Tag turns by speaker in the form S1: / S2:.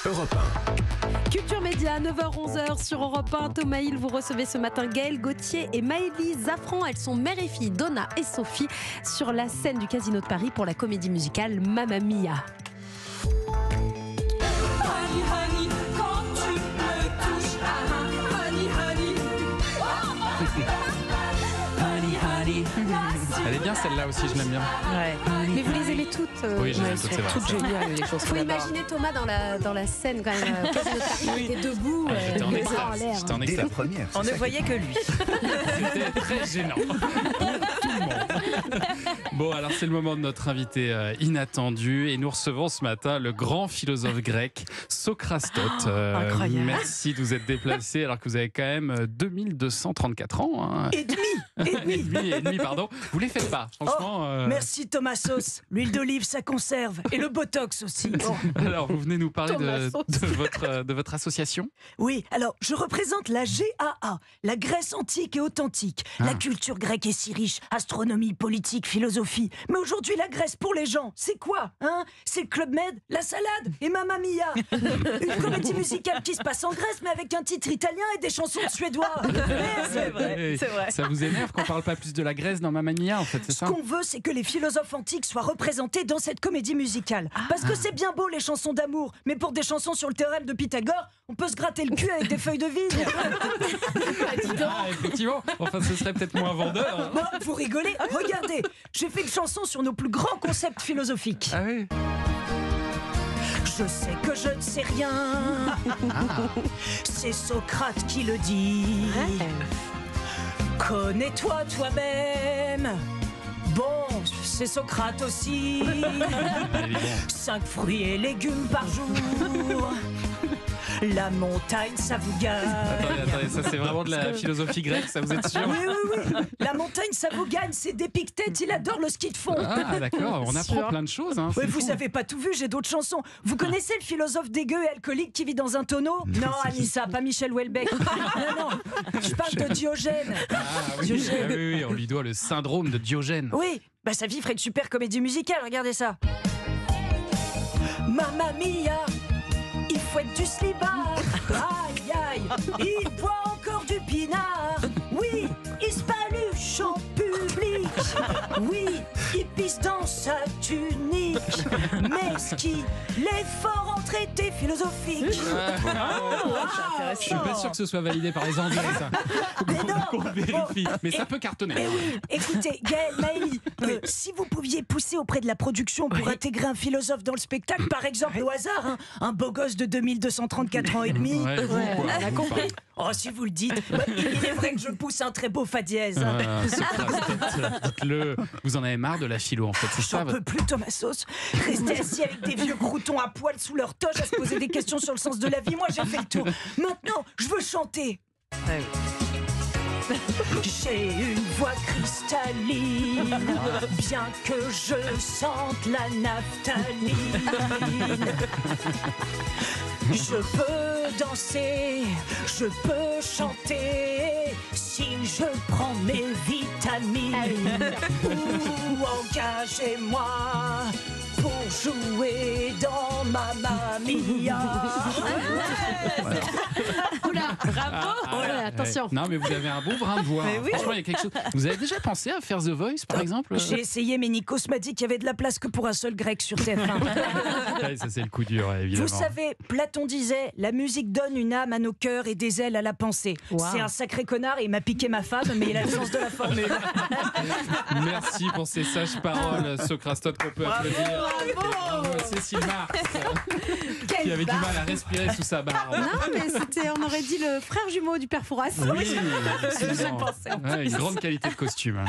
S1: Europe 1.
S2: Culture Média, 9h-11h sur Europe 1. Thomas Hill, vous recevez ce matin Gaël Gauthier et Maëlys Zafran. Elles sont mère et fille, Donna et Sophie, sur la scène du Casino de Paris pour la comédie musicale Mamma Mia.
S3: Honey, honey, quand tu me touches, honey, honey. Honey, honey.
S4: Elle est bien celle-là aussi, je l'aime bien.
S2: Mais vous les aimez toutes.
S4: Oui, je les aime toutes, c'est vrai.
S5: Toutes géniales, les chansons.
S2: Faut imaginer Thomas dans la scène quand même. Casino de Paris, il était debout,
S4: J'étais en
S2: les bras en
S4: extase.
S2: l'air.
S4: J'étais en
S1: Dès
S4: extase.
S1: la première.
S5: On ne voyait que lui.
S4: C'était très gênant pour tout le monde. Bon, alors c'est le moment de notre invité inattendu et nous recevons ce matin le grand philosophe grec Socrastote.
S5: Incroyable.
S4: Merci de vous être déplacé alors que vous avez quand même 2234 ans. Hein.
S5: Et demi.
S4: Pardon. Vous les faites pas, franchement.
S5: Merci Thomasos. L'huile d'olive, ça conserve. Et le botox aussi.
S4: Alors, vous venez nous parler
S2: Thomasos.
S4: de votre association.
S5: Oui, alors je représente la GAA, la Grèce antique et authentique. La culture grecque est si riche, astronomie, politique, philosophie. Mais aujourd'hui, la Grèce pour les gens, c'est quoi hein? C'est le Club Med, la salade et Mamma Mia. Une comédie musicale qui se passe en Grèce, mais avec un titre italien et des chansons de suédois.
S4: C'est vrai. Ça vous énerve qu'on parle pas plus de la Grèce dans Mamma Mia, en fait, c'est
S5: Ce
S4: ça?
S5: qu'on veut, c'est que les philosophes antiques soient représentés dans cette comédie musicale. Parce que c'est bien beau les chansons d'amour, mais pour des chansons sur le théorème de Pythagore, on peut se gratter le cul avec des feuilles de vigne.
S4: Ah, effectivement. Enfin, ce serait peut-être moins vendeur. Hein.
S5: Bon, vous rigolez? Regardez, j'ai fait une chanson sur nos plus grands concepts philosophiques.
S4: Ah oui.
S5: Je sais que je ne sais rien. C'est Socrate qui le dit. Connais-toi toi-même. Bon, c'est Socrate aussi.
S4: Il est bon.
S5: 5 fruits et légumes par jour. La montagne, ça vous gagne.
S4: Attendez, ça c'est vraiment de la philosophie grecque, ça vous êtes sûr?
S5: Oui. La montagne, ça vous gagne. C'est d'Épictète, il adore le ski de fond.
S4: Ah d'accord, on apprend plein de choses. Hein,
S5: Ouais,
S4: c'est
S5: vous
S4: fou.
S5: avez pas tout vu, j'ai d'autres chansons. Vous connaissez le philosophe dégueu et alcoolique qui vit dans un tonneau? Non, Anissa, pas Michel Houellebecq. Non, je parle de Diogène.
S4: Ah oui, on lui doit le syndrome de Diogène.
S5: Oui, bah sa vie ferait une super comédie musicale, regardez ça. Mamma Mia, il fouette du slibard. Aïe, aïe, il boit encore du pinard. Oui, il se paluche en public. Oui, il pisse dans sa tunique. Mais ce qu'il est fort en traité philosophique.
S4: Je suis pas sûr que ce soit validé par les Anglais, ça.
S5: Mais non.
S4: Qu'on vérifie. Mais ça peut cartonner.
S5: Mais oui, écoutez, Gaël, Maëlys, si vous pouviez pousser auprès de la production pour intégrer un philosophe dans le spectacle, par exemple au hasard, hein, un beau gosse de 2234 ans et demi.
S4: Ouais, vous, quoi,
S2: on a
S4: vous
S2: compris.
S4: parlez.
S5: Oh, si vous le dites, il est vrai que je pousse un très beau fa dièse. hein.
S4: Dites-le. Vous en avez marre de la philo, en fait, c'est ça
S5: J'en peux plus, Thomasos. Rester assis avec des vieux croutons à poil sous leur toge à se poser des questions sur le sens de la vie. Moi, j'ai fait le tour. Maintenant, je veux chanter. J'ai une voix cristalline, bien que je sente la naphtaline. Je peux danser, je peux chanter, si je prends mes vitamines. Ou engagez-moi pour jouer dans Mamma Mia.
S2: Oula, bravo. Oh là, attention.
S4: Non, mais vous avez un bon brin de voix.
S5: Mais oui.
S4: Franchement, il y a quelque chose. Vous avez déjà pensé à faire The Voice, par exemple?
S5: J'ai essayé, mais Nikos m'a dit qu'il y avait de la place que pour un seul grec sur TF1.
S4: Ouais, ça, c'est le coup dur, évidemment.
S5: Vous savez, Platon disait, la musique donne une âme à nos cœurs et des ailes à la pensée.
S2: Wow.
S5: C'est un sacré connard et il m'a piqué ma femme, mais il a le sens de la formule.
S4: Merci pour ces sages paroles, Socrastote, qu'on peut applaudir. Et bravo à Cécile Marx, qui avait du mal à respirer sous sa barbe.
S2: Non, mais on aurait dit le frère jumeau du père Fouras.
S4: Oui, absolument. Ouais, une grande qualité de costume.